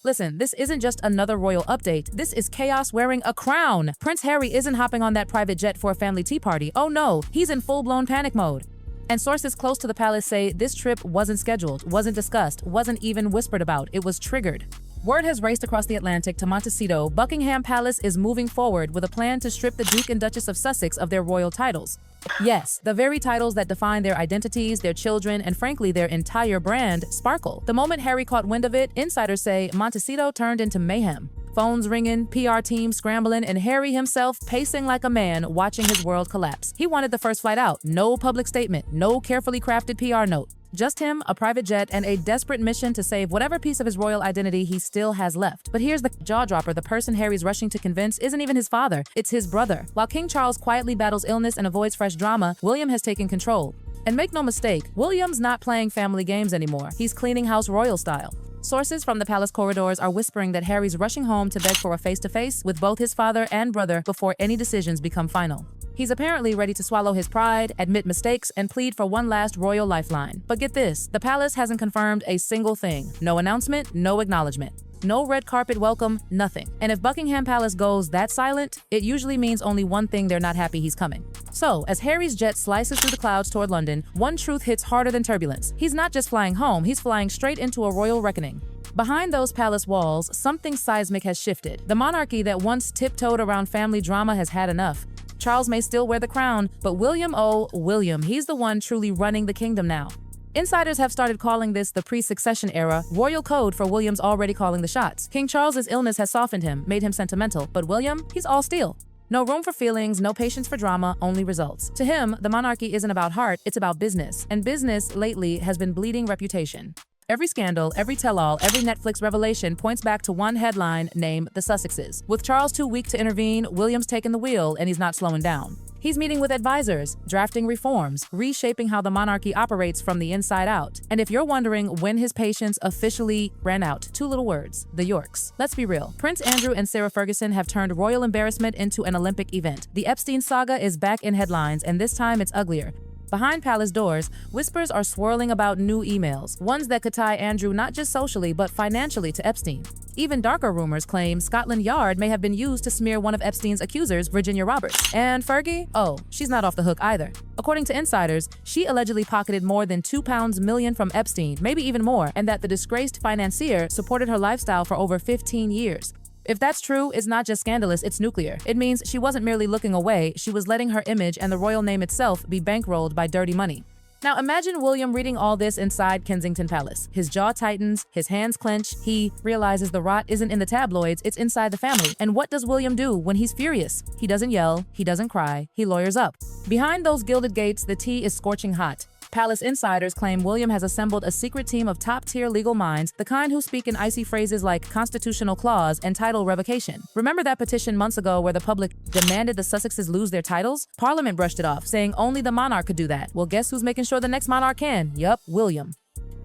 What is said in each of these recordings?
Listen, this isn't just another royal update. This is chaos wearing a crown. Prince Harry isn't hopping on that private jet for a family tea party. Oh no, he's in full-blown panic mode. And sources close to the palace say this trip wasn't scheduled, wasn't discussed, wasn't even whispered about. It was triggered. Word has raced across the Atlantic to Montecito. Buckingham Palace is moving forward with a plan to strip the Duke and Duchess of Sussex of their royal titles. Yes, the very titles that define their identities, their children, and frankly their entire brand sparkle. The moment Harry caught wind of it, insiders say Montecito turned into mayhem. Phones ringing, PR teams scrambling, and Harry himself pacing like a man watching his world collapse. He wanted the first flight out. No public statement, no carefully crafted PR note. Just him, a private jet, and a desperate mission to save whatever piece of his royal identity he still has left. But here's the jaw-dropper. The person Harry's rushing to convince isn't even his father, it's his brother. While King Charles quietly battles illness and avoids fresh drama, William has taken control. And make no mistake, William's not playing family games anymore. He's cleaning house royal style. Sources from the palace corridors are whispering that Harry's rushing home to beg for a face-to-face with both his father and brother before any decisions become final. He's apparently ready to swallow his pride, admit mistakes, and plead for one last royal lifeline. But get this, the palace hasn't confirmed a single thing. No announcement, no acknowledgement. No red carpet welcome, nothing. And if Buckingham Palace goes that silent, it usually means only one thing: they're not happy he's coming. So, as Harry's jet slices through the clouds toward London, one truth hits harder than turbulence. He's not just flying home, he's flying straight into a royal reckoning. Behind those palace walls, something seismic has shifted. The monarchy that once tiptoed around family drama has had enough. Charles may still wear the crown, but William, oh, William, he's the one truly running the kingdom now. Insiders have started calling this the pre-succession era, royal code for William's already calling the shots. King Charles's illness has softened him, made him sentimental, but William, he's all steel. No room for feelings, no patience for drama, only results. To him, the monarchy isn't about heart, it's about business. And business, lately, has been bleeding reputation. Every scandal, every tell-all, every Netflix revelation points back to one headline: name the Sussexes. With Charles too weak to intervene, William's taken the wheel, and he's not slowing down. He's meeting with advisors, drafting reforms, reshaping how the monarchy operates from the inside out. And if you're wondering when his patience officially ran out, two little words: the Yorks. Let's be real. Prince Andrew and Sarah Ferguson have turned royal embarrassment into an Olympic event. The Epstein saga is back in headlines, and this time it's uglier. Behind palace doors, whispers are swirling about new emails, ones that could tie Andrew not just socially but financially to Epstein. Even darker rumors claim Scotland Yard may have been used to smear one of Epstein's accusers, Virginia Roberts. And Fergie? Oh, she's not off the hook either. According to insiders, she allegedly pocketed more than £2 million from Epstein, maybe even more, and that the disgraced financier supported her lifestyle for over 15 years. If that's true, it's not just scandalous, it's nuclear. It means she wasn't merely looking away, she was letting her image and the royal name itself be bankrolled by dirty money. Now imagine William reading all this inside Kensington Palace. His jaw tightens, his hands clench, he realizes the rot isn't in the tabloids, it's inside the family. And what does William do when he's furious? He doesn't yell, he doesn't cry, he lawyers up. Behind those gilded gates, the tea is scorching hot. Palace insiders claim William has assembled a secret team of top-tier legal minds, the kind who speak in icy phrases like constitutional clause and title revocation. Remember that petition months ago where the public demanded the Sussexes lose their titles? Parliament brushed it off, saying only the monarch could do that. Well, guess who's making sure the next monarch can? Yup, William.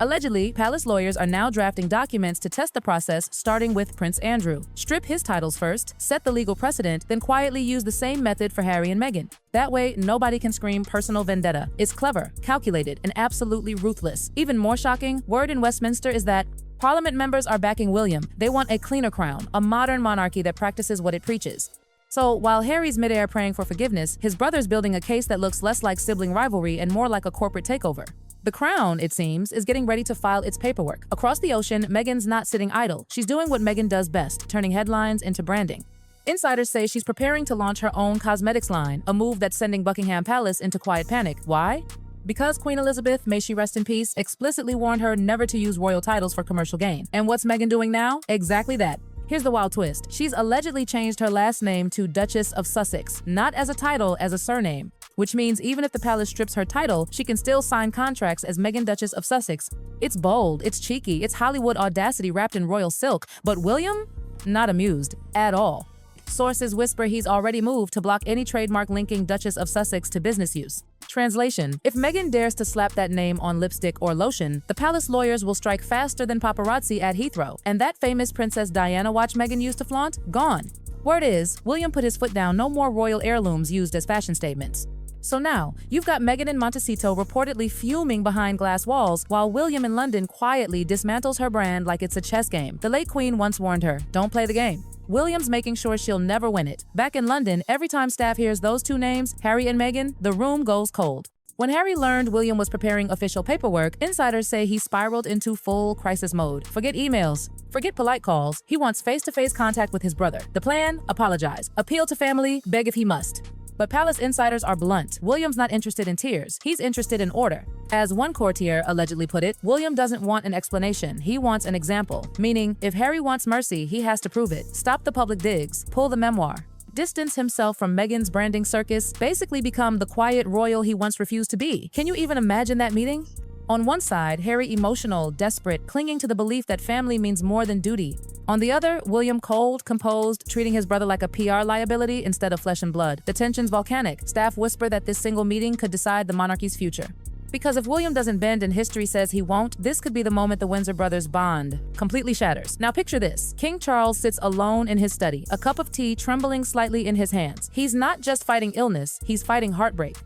Allegedly, palace lawyers are now drafting documents to test the process, starting with Prince Andrew. Strip his titles first, set the legal precedent, then quietly use the same method for Harry and Meghan. That way, nobody can scream personal vendetta. It's clever, calculated, and absolutely ruthless. Even more shocking, word in Westminster is that Parliament members are backing William. They want a cleaner crown, a modern monarchy that practices what it preaches. So, while Harry's midair praying for forgiveness, his brother's building a case that looks less like sibling rivalry and more like a corporate takeover. The Crown, it seems, is getting ready to file its paperwork. Across the ocean, Meghan's not sitting idle. She's doing what Meghan does best, turning headlines into branding. Insiders say she's preparing to launch her own cosmetics line, a move that's sending Buckingham Palace into quiet panic. Why? Because Queen Elizabeth, may she rest in peace, explicitly warned her never to use royal titles for commercial gain. And what's Meghan doing now? Exactly that. Here's the wild twist. She's allegedly changed her last name to Duchess of Sussex, not as a title, as a surname. Which means even if the palace strips her title, she can still sign contracts as Meghan Duchess of Sussex. It's bold, it's cheeky, it's Hollywood audacity wrapped in royal silk, but William? Not amused at all. Sources whisper he's already moved to block any trademark linking Duchess of Sussex to business use. Translation: if Meghan dares to slap that name on lipstick or lotion, the palace lawyers will strike faster than paparazzi at Heathrow. And that famous Princess Diana watch Meghan used to flaunt? Gone. Word is, William put his foot down, no more royal heirlooms used as fashion statements. So now, you've got Meghan in Montecito reportedly fuming behind glass walls, while William in London quietly dismantles her brand like it's a chess game. The late Queen once warned her, don't play the game. William's making sure she'll never win it. Back in London, every time staff hears those two names, Harry and Meghan, the room goes cold. When Harry learned William was preparing official paperwork, insiders say he spiraled into full crisis mode. Forget emails. Forget polite calls. He wants face-to-face contact with his brother. The plan? Apologize. Appeal to family? Beg if he must. But palace insiders are blunt. William's not interested in tears. He's interested in order. As one courtier allegedly put it, William doesn't want an explanation. He wants an example. Meaning, if Harry wants mercy, he has to prove it. Stop the public digs. Pull the memoir. Distance himself from Meghan's branding circus, basically become the quiet royal he once refused to be. Can you even imagine that meeting? On one side, Harry emotional, desperate, clinging to the belief that family means more than duty. On the other, William cold, composed, treating his brother like a PR liability instead of flesh and blood. The tension's volcanic. Staff whisper that this single meeting could decide the monarchy's future. Because if William doesn't bend and history says he won't, this could be the moment the Windsor brothers' bond completely shatters. Now picture this. King Charles sits alone in his study, a cup of tea trembling slightly in his hands. He's not just fighting illness, he's fighting heartbreak.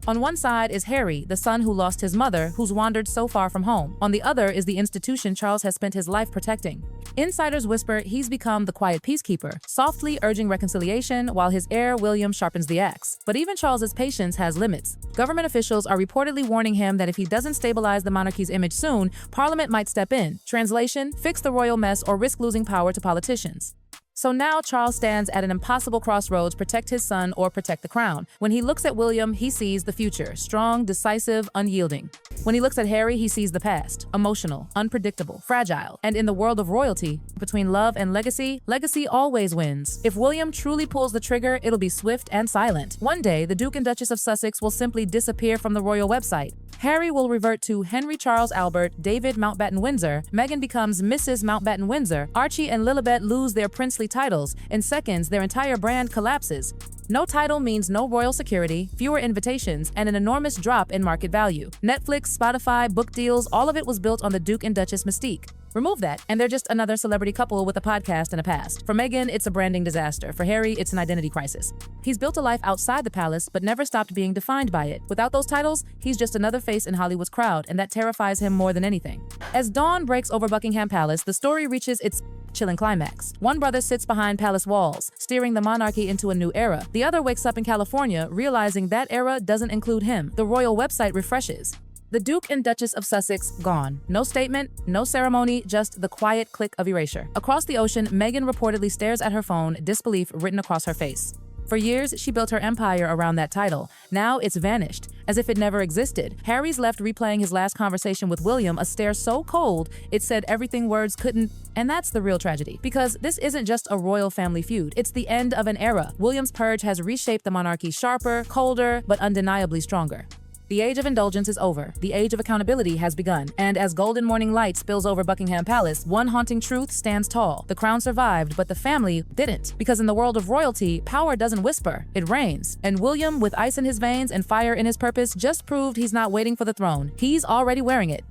On one side is Harry, the son who lost his mother, who's wandered so far from home. On the other is the institution Charles has spent his life protecting. Insiders whisper he's become the quiet peacekeeper, softly urging reconciliation while his heir William sharpens the axe. But even Charles's patience has limits. Government officials are reportedly warning him that if he doesn't stabilize the monarchy's image soon, Parliament might step in. Translation: fix the royal mess or risk losing power to politicians. So now Charles stands at an impossible crossroads: protect his son or protect the crown. When he looks at William, he sees the future, strong, decisive, unyielding. When he looks at Harry, he sees the past, emotional, unpredictable, fragile. And in the world of royalty, between love and legacy, legacy always wins. If William truly pulls the trigger, it'll be swift and silent. One day, the Duke and Duchess of Sussex will simply disappear from the royal website. Harry will revert to Henry Charles Albert David Mountbatten Windsor. Meghan becomes Mrs. Mountbatten Windsor. Archie and Lilibet lose their princely titles. In seconds, their entire brand collapses. No title means no royal security, fewer invitations, and an enormous drop in market value. Netflix, Spotify, book deals, all of it was built on the Duke and Duchess mystique. Remove that, and they're just another celebrity couple with a podcast and a past. For Meghan, it's a branding disaster. For Harry, it's an identity crisis. He's built a life outside the palace, but never stopped being defined by it. Without those titles, he's just another face in Hollywood's crowd, and that terrifies him more than anything. As dawn breaks over Buckingham Palace, the story reaches its chilling climax. One brother sits behind palace walls, steering the monarchy into a new era. The other wakes up in California, realizing that era doesn't include him. The royal website refreshes. The Duke and Duchess of Sussex gone. No statement, no ceremony, just the quiet click of erasure. Across the ocean, Meghan reportedly stares at her phone, disbelief written across her face. For years, she built her empire around that title. Now it's vanished, as if it never existed. Harry's left replaying his last conversation with William, a stare so cold, it said everything words couldn't. And that's the real tragedy, because this isn't just a royal family feud. It's the end of an era. William's purge has reshaped the monarchy sharper, colder, but undeniably stronger. The age of indulgence is over. The age of accountability has begun. And as golden morning light spills over Buckingham Palace, one haunting truth stands tall. The crown survived, but the family didn't. Because in the world of royalty, power doesn't whisper, it reigns. And William, with ice in his veins and fire in his purpose, just proved he's not waiting for the throne. He's already wearing it.